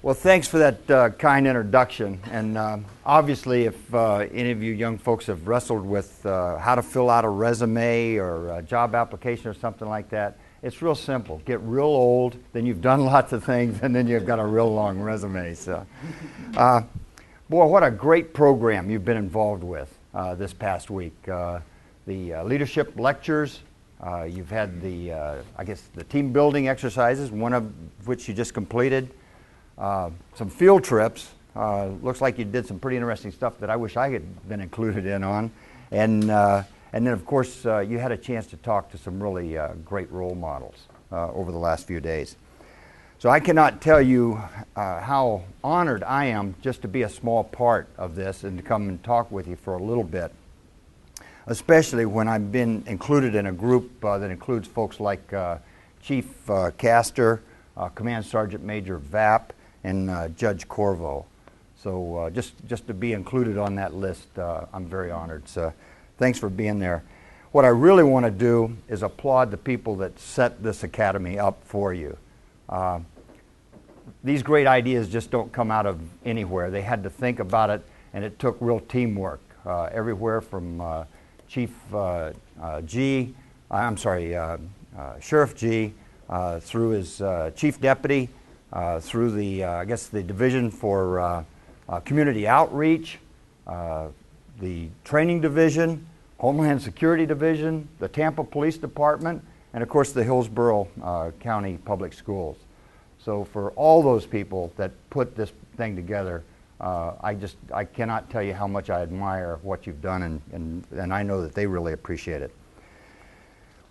Well, thanks for that kind introduction. And obviously, if any of you young folks have wrestled with how to fill out a resume or a job application or something like that, it's real simple. Get real old, then you've done lots of things, and then you've got a real long resume. So, boy, what a great program you've been involved with this past week. The leadership lectures, you've had the, I guess, the team building exercises, one of which you just completed. Some field trips. Looks like you did some pretty interesting stuff that I wish I had been included in on. And then, of course, you had a chance to talk to some really great role models over the last few days. So I cannot tell you how honored I am just to be a small part of this and to come and talk with you for a little bit, especially when I've been included in a group that includes folks like Chief Castor, Command Sergeant Major Vapp, and Judge Corvo. So just to be included on that list, I'm very honored. So thanks for being there. What I really want to do is applaud the people that set this academy up for you. These great ideas just don't come out of anywhere. They had to think about it, and it took real teamwork. Everywhere from Sheriff G, through his Chief Deputy, through the, I guess, the Division for Community Outreach, the Training Division, Homeland Security Division, the Tampa Police Department, and of course the Hillsborough County Public Schools. So for all those people that put this thing together, I cannot tell you how much I admire what you've done, and I know that they really appreciate it.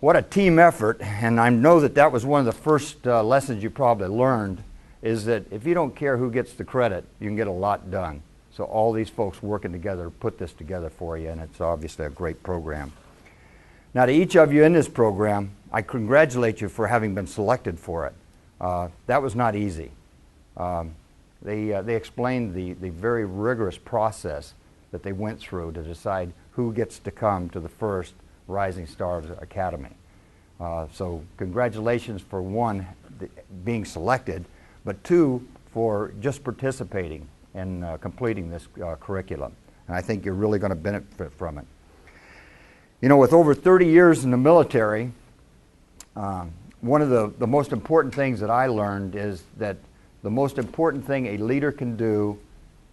What a team effort, and I know that that was one of the first lessons you probably learned, is that if you don't care who gets the credit, you can get a lot done. So all these folks working together put this together for you, and it's obviously a great program. Now to each of you in this program, I congratulate you for having been selected for it. That was not easy. They explained the very rigorous process that they went through to decide who gets to come to the first Rising Stars Academy. So congratulations for one, being selected, but two, for just participating and completing this curriculum. And I think you're really going to benefit from it. You know, with over 30 years in the military, one of the most important things that I learned is that the most important thing a leader can do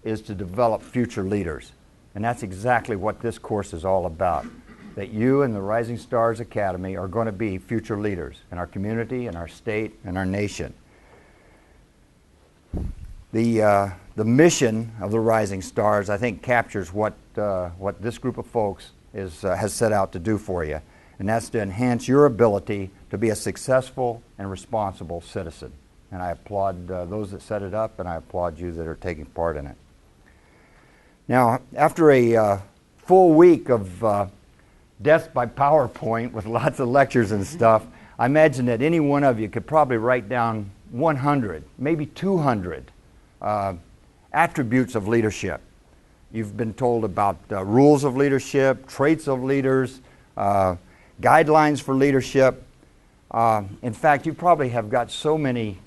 is to develop future leaders. And that's exactly what this course is all about. That you and the Rising Stars Academy are going to be future leaders in our community, in our state, and our nation. The mission of the Rising Stars, I think, captures what this group of folks has set out to do for you, and that's to enhance your ability to be a successful and responsible citizen. And I applaud those that set it up, and I applaud you that are taking part in it. Now, after a full week of death by PowerPoint with lots of lectures and stuff, I imagine that any one of you could probably write down 100, maybe 200 attributes of leadership. You've been told about rules of leadership, traits of leaders, guidelines for leadership. In fact, you probably have got so many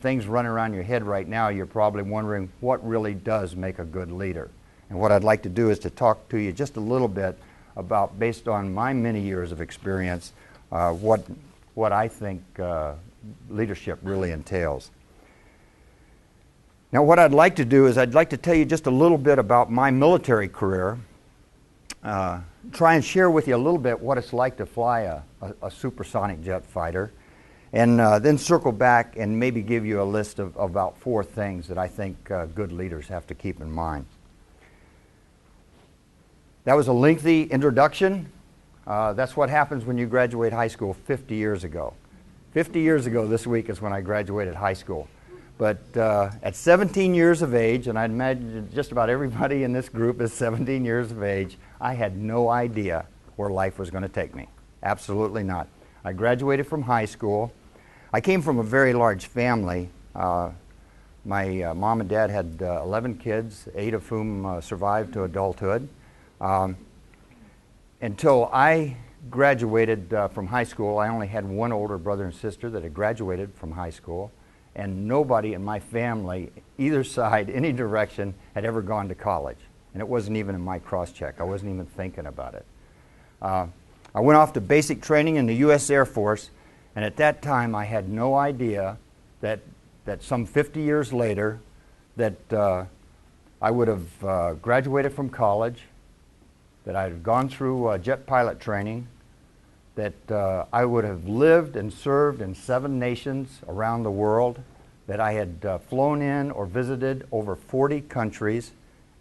things running around your head right now, you're probably wondering what really does make a good leader. And what I'd like to do is to talk to you just a little bit about, based on my many years of experience, what I think leadership really entails. Now, what I'd like to do is I'd like to tell you just a little bit about my military career, try and share with you a little bit what it's like to fly a supersonic jet fighter, and then circle back and maybe give you a list of about 4 things that I think good leaders have to keep in mind. That was a lengthy introduction. That's what happens when you graduate high school 50 years ago. 50 years ago this week is when I graduated high school. But at 17 years of age, and I imagine just about everybody in this group is 17 years of age, I had no idea where life was going to take me. Absolutely not. I graduated from high school. I came from a very large family. My mom and dad had 11 kids, 8 of whom survived to adulthood. Until I graduated from high school, I only had one older brother and sister that had graduated from high school. and nobody in my family, either side, any direction, had ever gone to college. And it wasn't even in my cross-check. I wasn't even thinking about it. I went off to basic training in the U.S. Air Force, and at that time I had no idea that some 50 years later that I would have graduated from college, that I had gone through jet pilot training, that I would have lived and served in 7 nations around the world, that I had flown in or visited over 40 countries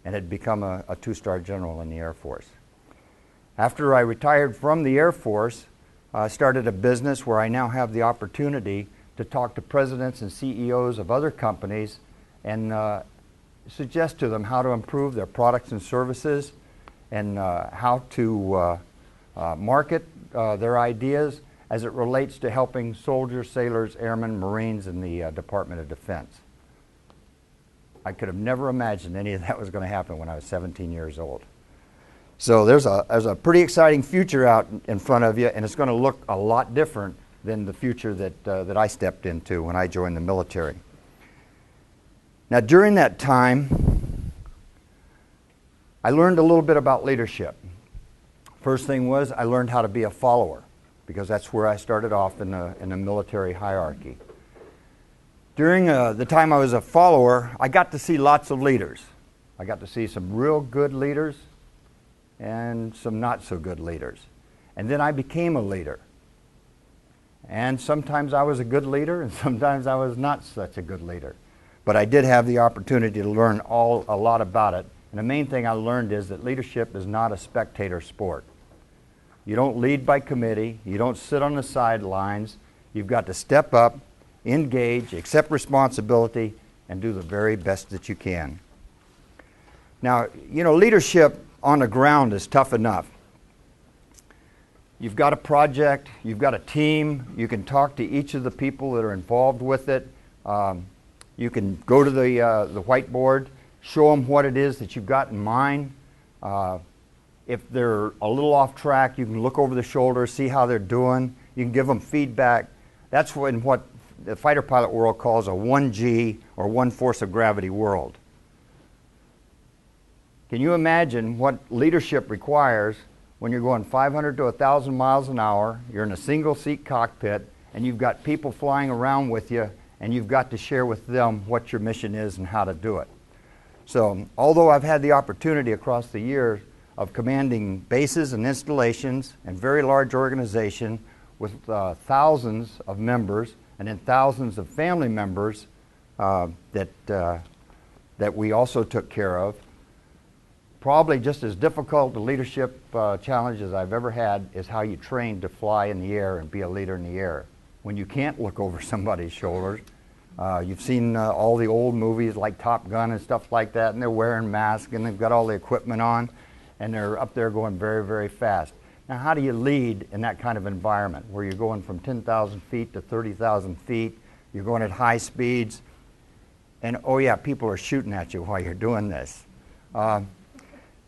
and had become a 2-star general in the Air Force. After I retired from the Air Force, I started a business where I now have the opportunity to talk to presidents and CEOs of other companies and suggest to them how to improve their products and services and how to market their ideas as it relates to helping soldiers, sailors, airmen, Marines, and the Department of Defense. I could have never imagined any of that was going to happen when I was 17 years old. So there's a pretty exciting future out in front of you, and it's going to look a lot different than the future that I stepped into when I joined the military. Now, during that time, I learned a little bit about leadership. First thing was I learned how to be a follower, because that's where I started off in the military hierarchy. During the time I was a follower, I got to see lots of leaders. I got to see some real good leaders and some not so good leaders. And then I became a leader. And sometimes I was a good leader, and sometimes I was not such a good leader. But I did have the opportunity to learn a lot about it. And the main thing I learned is that leadership is not a spectator sport. You don't lead by committee. You don't sit on the sidelines. You've got to step up, engage, accept responsibility, and do the very best that you can. Now, you know, leadership on the ground is tough enough. You've got a project, you've got a team, you can talk to each of the people that are involved with it. You can go to the whiteboard, show them what it is that you've got in mind. If they're a little off track, you can look over the shoulder, see how they're doing. You can give them feedback. That's what the fighter pilot world calls a 1G or one force of gravity world. Can you imagine what leadership requires when you're going 500 to 1,000 miles an hour, you're in a single seat cockpit, and you've got people flying around with you, and you've got to share with them what your mission is and how to do it. So, although I've had the opportunity across the years of commanding bases and installations and very large organization with thousands of members and then thousands of family members that we also took care of, probably just as difficult a leadership challenge as I've ever had is how you train to fly in the air and be a leader in the air. When you can't look over somebody's shoulders, you've seen all the old movies like Top Gun and stuff like that, and they're wearing masks and they've got all the equipment on, and they're up there going very, very fast. Now, how do you lead in that kind of environment where you're going from 10,000 feet to 30,000 feet, you're going at high speeds, and oh yeah, people are shooting at you while you're doing this?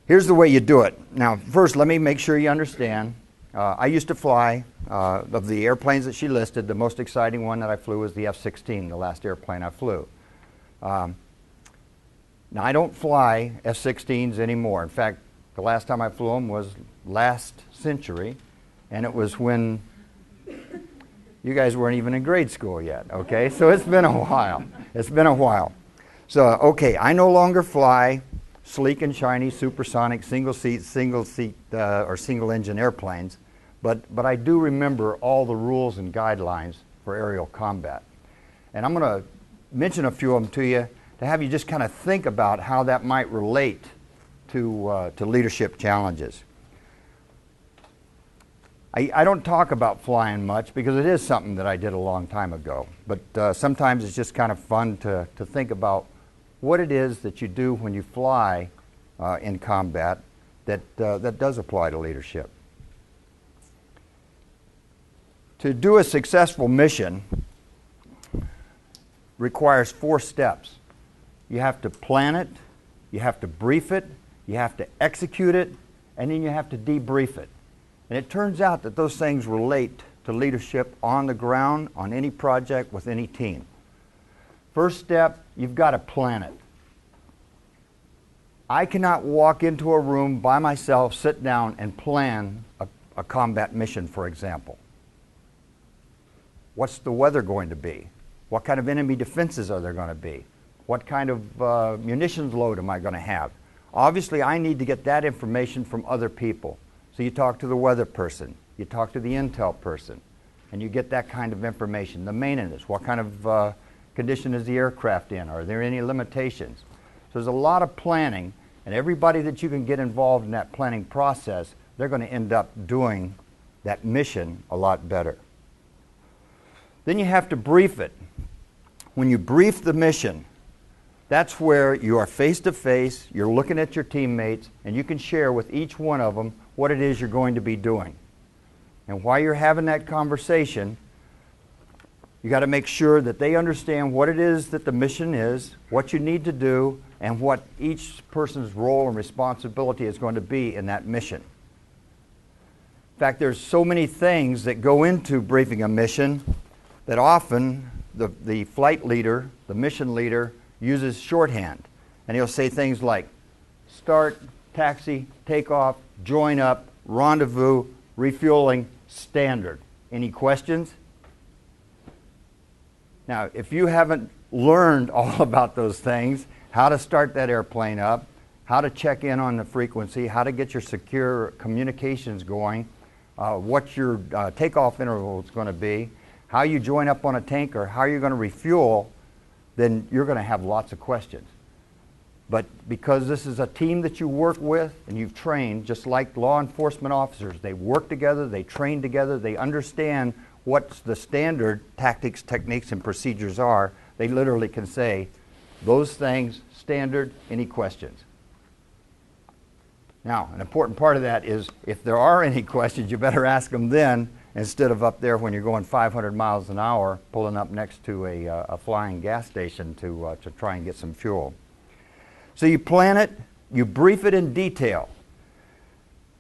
Here's the way you do it. Now, first, let me make sure you understand. I used to fly, of the airplanes that she listed, the most exciting one that I flew was the F-16, the last airplane I flew. Now, I don't fly F-16s anymore. In fact, the last time I flew them was last century, and it was when you guys weren't even in grade school yet, okay? So it's been a while. It's been a while. So, okay, I no longer fly sleek and shiny, supersonic, single seat or single engine airplanes, but I do remember all the rules and guidelines for aerial combat. And I'm going to mention a few of them to you to have you just kind of think about how that might relate to leadership challenges. I don't talk about flying much because it is something that I did a long time ago, but sometimes it's just kind of fun to think about what it is that you do when you fly in combat that does apply to leadership. To do a successful mission requires 4 steps. You have to plan it, you have to brief it, you have to execute it, and then you have to debrief it. And it turns out that those things relate to leadership on the ground, on any project, with any team. First step, you've got to plan it. I cannot walk into a room by myself, sit down, and plan a combat mission, for example. What's the weather going to be? What kind of enemy defenses are there going to be? What kind of munitions load am I going to have? Obviously, I need to get that information from other people. So you talk to the weather person, you talk to the intel person, and you get that kind of information. The maintenance, what kind of condition is the aircraft in? Are there any limitations? So there's a lot of planning, and everybody that you can get involved in that planning process, they're going to end up doing that mission a lot better. Then you have to brief it. When you brief the mission, that's where you are face to face, you're looking at your teammates, and you can share with each one of them what it is you're going to be doing. And while you're having that conversation, you got to make sure that they understand what it is that the mission is, what you need to do, and what each person's role and responsibility is going to be in that mission. In fact, there's so many things that go into briefing a mission that often the flight leader, the mission leader, uses shorthand. And he'll say things like start, taxi, take off, join up, rendezvous, refueling, standard. Any questions? Now, if you haven't learned all about those things, how to start that airplane up, how to check in on the frequency, how to get your secure communications going, what your takeoff interval is going to be, how you join up on a tanker, how you're going to refuel, then you're going to have lots of questions. But because this is a team that you work with and you've trained, just like law enforcement officers, they work together, they train together, they understand what the standard tactics, techniques, and procedures are. They literally can say, those things, standard, any questions? Now, an important part of that is if there are any questions, you better ask them then instead of up there when you're going 500 miles an hour pulling up next to a flying gas station to try and get some fuel. So you plan it, you brief it in detail.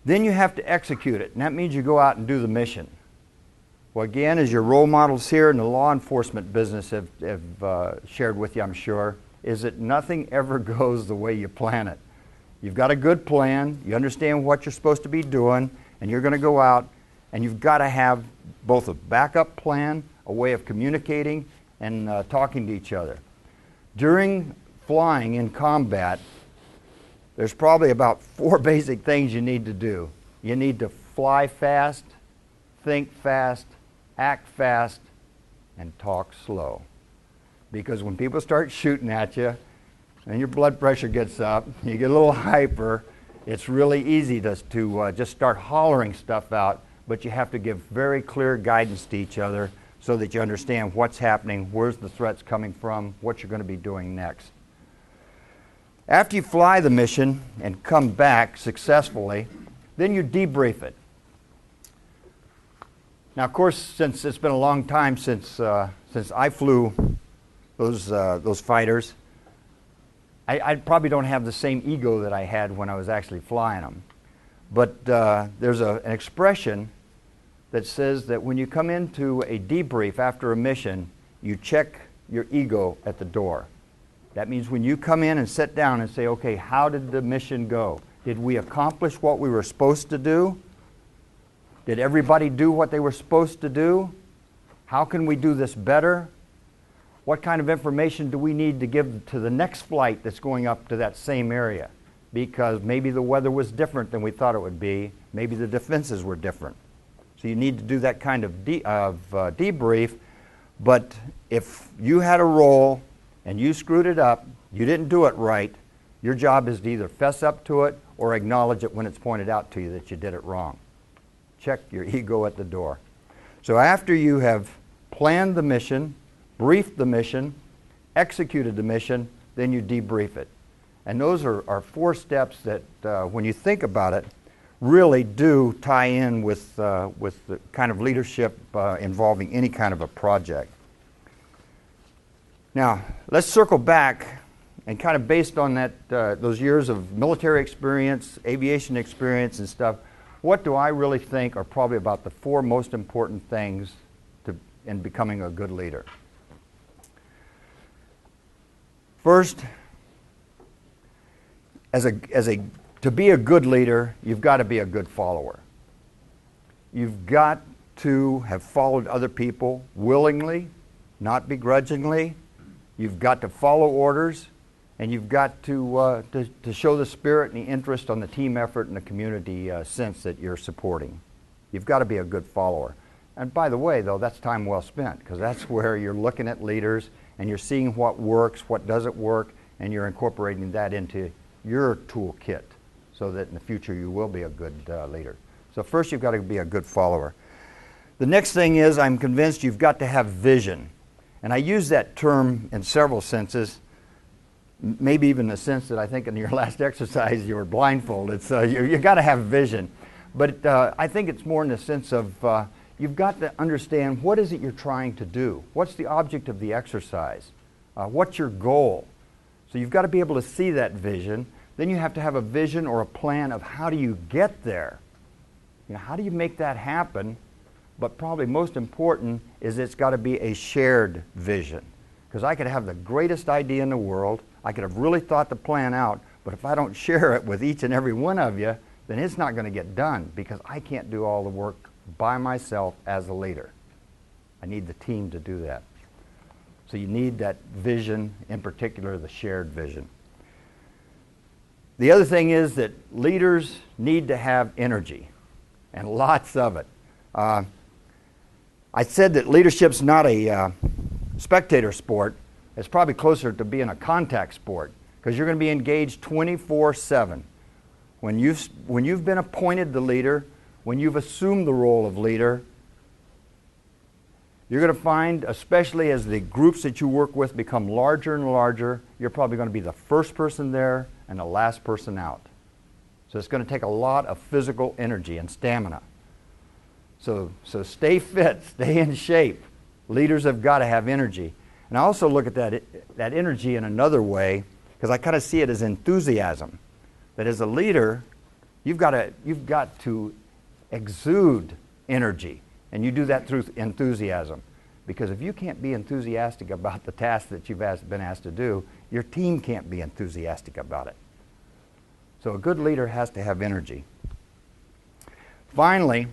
Then you have to execute it, and that means you go out and do the mission. Well, again, as your role models here in the law enforcement business have shared with you, I'm sure, is that nothing ever goes the way you plan it. You've got a good plan, you understand what you're supposed to be doing, and you're going to go out, and you've got to have both a backup plan, a way of communicating, and talking to each other. During flying in combat, there's probably about 4 basic things you need to do. You need to fly fast, think fast, act fast, and talk slow. Because when people start shooting at you, and your blood pressure gets up, you get a little hyper, it's really easy to just start hollering stuff out, but you have to give very clear guidance to each other so that you understand what's happening, where's the threats coming from, what you're going to be doing next. After you fly the mission and come back successfully, then you debrief it. Now, of course, since it's been a long time since I flew those fighters, I probably don't have the same ego that I had when I was actually flying them. But there's an expression that says that when you come into a debrief after a mission, you check your ego at the door. That means when you come in and sit down and say, okay, how did the mission go? Did we accomplish what we were supposed to do? Did everybody do what they were supposed to do? How can we do this better? What kind of information do we need to give to the next flight that's going up to that same area? Because maybe the weather was different than we thought it would be. Maybe the defenses were different. So you need to do that kind of debrief. But if you had a role and you screwed it up, you didn't do it right, your job is to either fess up to it or acknowledge it when it's pointed out to you that you did it wrong. Check your ego at the door. So after you have planned the mission, briefed the mission, executed the mission, then you debrief it. And those are 4 steps that, when you think about it, really do tie in with the kind of leadership involving any kind of a project. Now, let's circle back and kind of based on that, those years of military experience, aviation experience and stuff, what do I really think are probably about the 4 most important things in becoming a good leader? First, to be a good leader, you've got to be a good follower. You've got to have followed other people willingly, not begrudgingly. You've got to follow orders, and you've got to show the spirit and the interest on the team effort and the community sense that you're supporting. You've got to be a good follower. And by the way, though, that's time well spent, because that's where you're looking at leaders and you're seeing what works, what doesn't work, and you're incorporating that into your toolkit so that in the future you will be a good leader. So first you've got to be a good follower. The next thing is, I'm convinced you've got to have vision. And I use that term in several senses, maybe even the sense that I think in your last exercise you were blindfolded, so you've got to have vision. But I think it's more in the sense of you've got to understand what is it you're trying to do. What's the object of the exercise? What's your goal? So you've got to be able to see that vision. Then you have to have a vision or a plan of how do you get there. You know, how do you make that happen? But probably most important is it's got to be a shared vision. Because I could have the greatest idea in the world, I could have really thought the plan out, but if I don't share it with each and every one of you, then it's not going to get done because I can't do all the work by myself as a leader. I need the team to do that. So you need that vision, in particular the shared vision. The other thing is that leaders need to have energy, and lots of it. I said that leadership's not a spectator sport. It's probably closer to being a contact sport because you're going to be engaged 24/7. When you've been appointed the leader, when you've assumed the role of leader, you're going to find, especially as the groups that you work with become larger and larger, you're probably going to be the first person there and the last person out. So it's going to take a lot of physical energy and stamina. So stay fit, stay in shape. Leaders have got to have energy. And I also look at that energy in another way, because I kind of see it as enthusiasm. That as a leader, you've got to exude energy. And you do that through enthusiasm. Because if you can't be enthusiastic about the task that you've been asked to do, your team can't be enthusiastic about it. So a good leader has to have energy. Finally,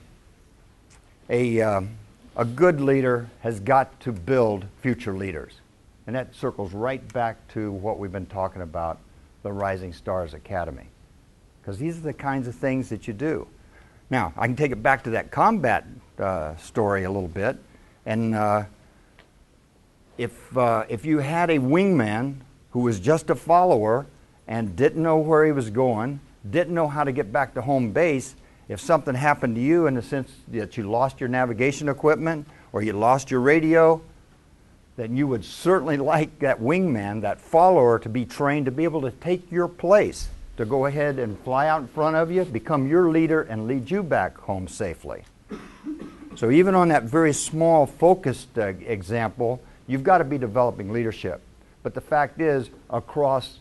a good leader has got to build future leaders. And that circles right back to what we've been talking about, the Rising Stars Academy. Because these are the kinds of things that you do. Now, I can take it back to that combat story a little bit. And if you had a wingman who was just a follower and didn't know where he was going, didn't know how to get back to home base, if something happened to you in the sense that you lost your navigation equipment or you lost your radio, then you would certainly like that wingman, that follower, to be trained to be able to take your place, to go ahead and fly out in front of you, become your leader, and lead you back home safely. So even on that very small, focused example, you've got to be developing leadership. But the fact is, across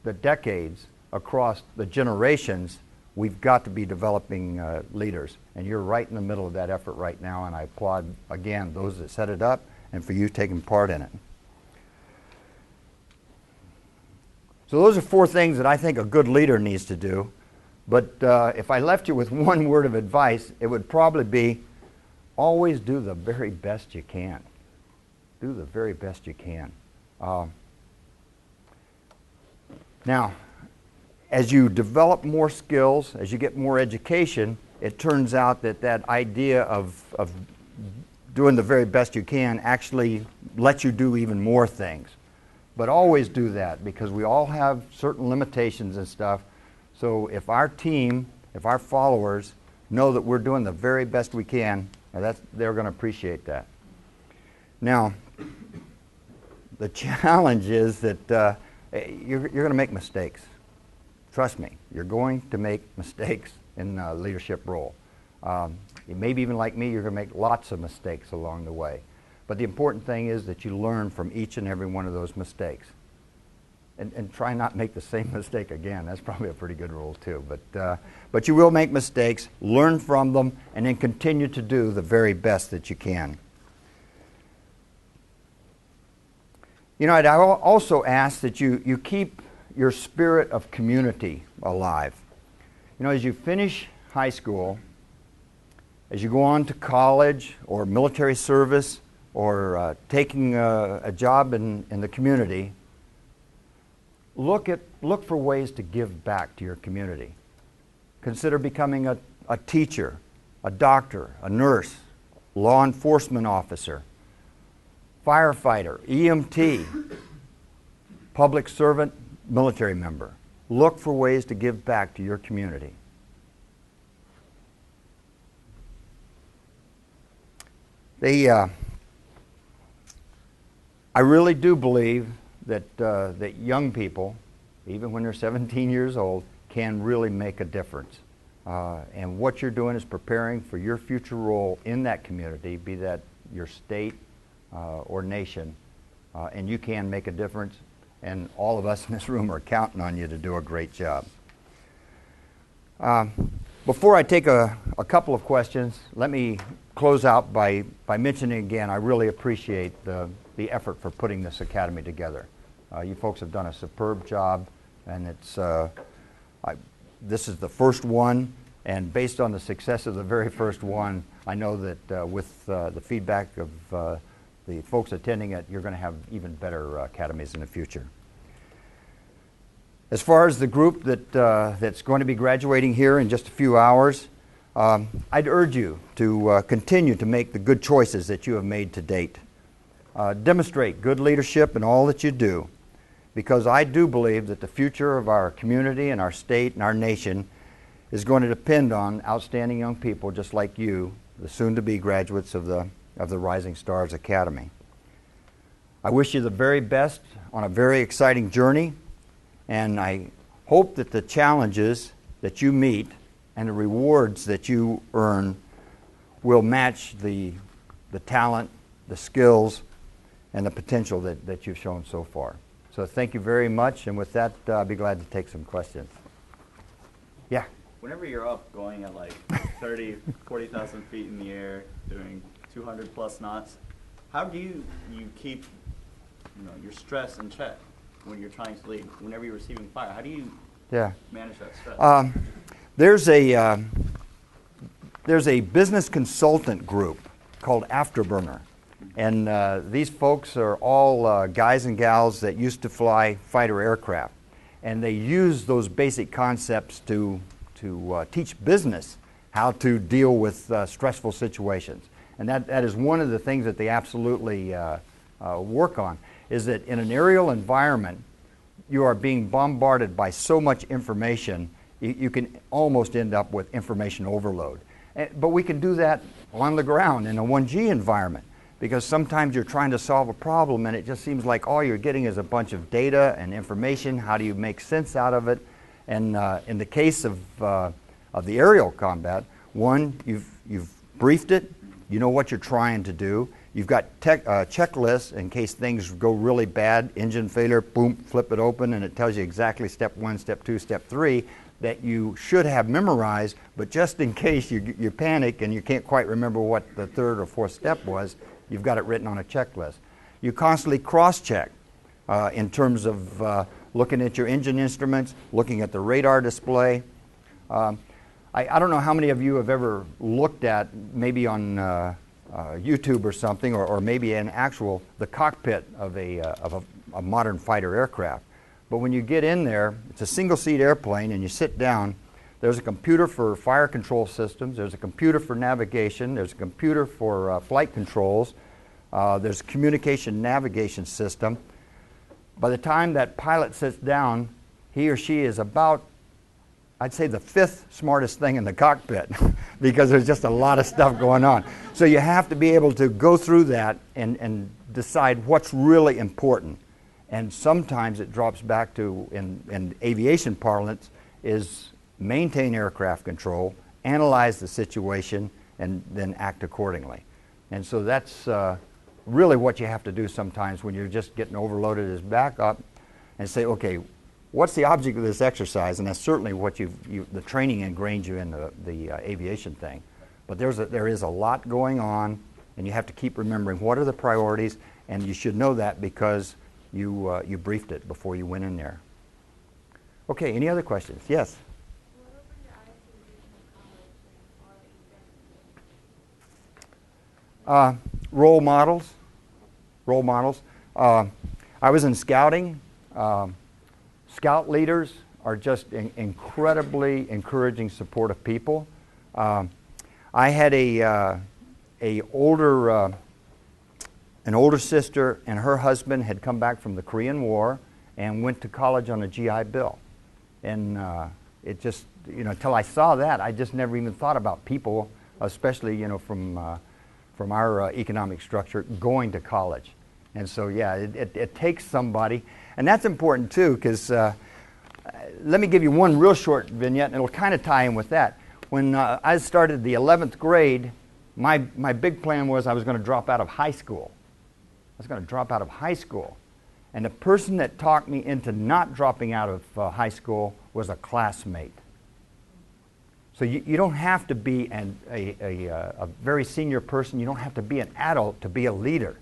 the decades, across the generations, we've got to be developing leaders. And you're right in the middle of that effort right now, and I applaud, again, those that set it up and for you taking part in it. So those are 4 things that I think a good leader needs to do. But if I left you with one word of advice, it would probably be always do the very best you can. Do the very best you can. Now, as you develop more skills, as you get more education, it turns out that that idea of doing the very best you can actually lets you do even more things. But always do that, because we all have certain limitations and stuff. So if our team, if our followers know that we're doing the very best we can, they're going to appreciate that. Now, the challenge is that you're going to make mistakes. Trust me, you're going to make mistakes in a leadership role. Maybe even like me, you're going to make lots of mistakes along the way. But the important thing is that you learn from each and every one of those mistakes. And try not to make the same mistake again. That's probably a pretty good rule too. But you will make mistakes, learn from them, and then continue to do the very best that you can. You know, I'd also ask that you keep your spirit of community alive. You know, as you finish high school, as you go on to college or military service or taking a job in the community, look for ways to give back to your community. Consider becoming a teacher, a doctor, a nurse, law enforcement officer, firefighter, EMT, public servant, military member. Look for ways to give back to your community. I really do believe that young people, even when they're 17 years old, can really make a difference. And what you're doing is preparing for your future role in that community, be that your state or nation, and you can make a difference. And all of us in this room are counting on you to do a great job. Before I take a couple of questions, let me close out by mentioning again, I really appreciate the effort for putting this academy together. You folks have done a superb job, and this is the first one, and based on the success of the very first one, I know that with the feedback of the folks attending it, you're going to have even better academies in the future. As far as the group that's going to be graduating here in just a few hours, I'd urge you to continue to make the good choices that you have made to date. Demonstrate good leadership in all that you do, because I do believe that the future of our community and our state and our nation is going to depend on outstanding young people just like you, the soon-to-be graduates of the Rising Stars Academy. I wish you the very best on a very exciting journey, and I hope that the challenges that you meet and the rewards that you earn will match the talent, the skills, and the potential that you've shown so far. So thank you very much, and with that, I'll be glad to take some questions. Yeah? Whenever you're up going at like 30, 40,000 feet in the air, doing 200 plus knots, how do you keep your stress in check when you're trying to lead? Whenever you're receiving fire, how do you manage that stress? There's a business consultant group called Afterburner, and these folks are all guys and gals that used to fly fighter aircraft, and they use those basic concepts to teach business how to deal with stressful situations. And that is one of the things that they absolutely work on, is that in an aerial environment, you are being bombarded by so much information, you can almost end up with information overload. But we can do that on the ground in a 1G environment, because sometimes you're trying to solve a problem and it just seems like all you're getting is a bunch of data and information. How do you make sense out of it? And in the case of the aerial combat, one, you've briefed it, you know what you're trying to do. You've got checklists in case things go really bad, engine failure, boom, flip it open, and it tells you exactly step 1, step 2, step 3 that you should have memorized, but just in case you panic and you can't quite remember what the third or fourth step was, you've got it written on a checklist. You constantly cross-check in terms of looking at your engine instruments, looking at the radar display. I don't know how many of you have ever looked at, maybe on YouTube or something, or maybe in the cockpit of a modern fighter aircraft. But when you get in there, it's a single-seat airplane, and you sit down. There's a computer for fire control systems. There's a computer for navigation. There's a computer for flight controls. There's a communication navigation system. By the time that pilot sits down, he or she is about, I'd say, the 5th smartest thing in the cockpit because there's just a lot of stuff going on. So you have to be able to go through that and decide what's really important. And sometimes it drops back to, in aviation parlance, is maintain aircraft control, analyze the situation, and then act accordingly. And so that's really what you have to do sometimes when you're just getting overloaded, is back up and say, okay, what's the object of this exercise? And that's certainly what the training ingrained you in the aviation thing. But there is a lot going on, and you have to keep remembering what are the priorities, and you should know that because you briefed it before you went in there. Okay, any other questions? Yes? What opened your eyes to the vision of college and all that you've done? Role models. Role models. I was in scouting. Scout leaders are just incredibly encouraging, supportive people. I had an older sister, and her husband had come back from the Korean War and went to college on a GI Bill. And it just, until I saw that, I just never even thought about people, especially, from our economic structure, going to college. And so, yeah, it takes somebody. And that's important, too, because let me give you one real short vignette, and it'll kind of tie in with that. When I started the 11th grade, my big plan was I was going to drop out of high school. I was going to drop out of high school. And the person that talked me into not dropping out of high school was a classmate. So you don't have to be a very senior person. You don't have to be an adult to be a leader.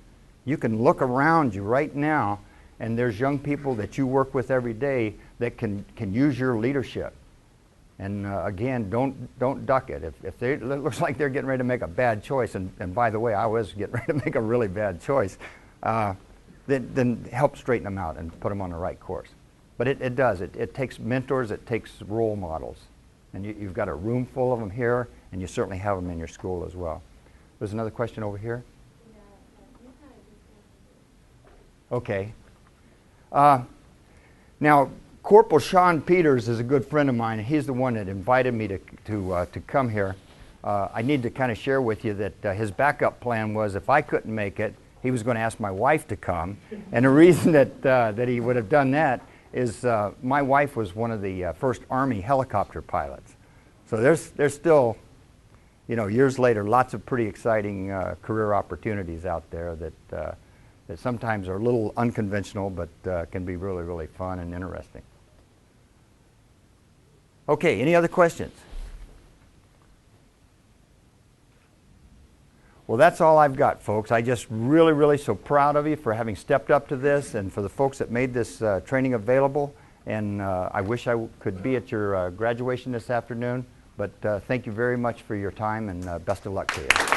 You can look around you right now, and there's young people that you work with every day that can use your leadership. And again, don't duck it. If it looks like they're getting ready to make a bad choice, and by the way, I was getting ready to make a really bad choice, then help straighten them out and put them on the right course. But it does. It takes mentors. It takes role models. And you've got a room full of them here, and you certainly have them in your school as well. There's another question over here. Okay. Now, Corporal Sean Peters is a good friend of mine. He's the one that invited me to come here. I need to kind of share with you that his backup plan was if I couldn't make it, he was going to ask my wife to come. And the reason that he would have done that is my wife was one of the first Army helicopter pilots. So there's still, years later, lots of pretty exciting career opportunities out there that sometimes are a little unconventional, but can be really, really fun and interesting. Okay, any other questions? Well, that's all I've got, folks. I just really, really so proud of you for having stepped up to this and for the folks that made this training available. And I wish I could be at your graduation this afternoon, but thank you very much for your time, and best of luck to you.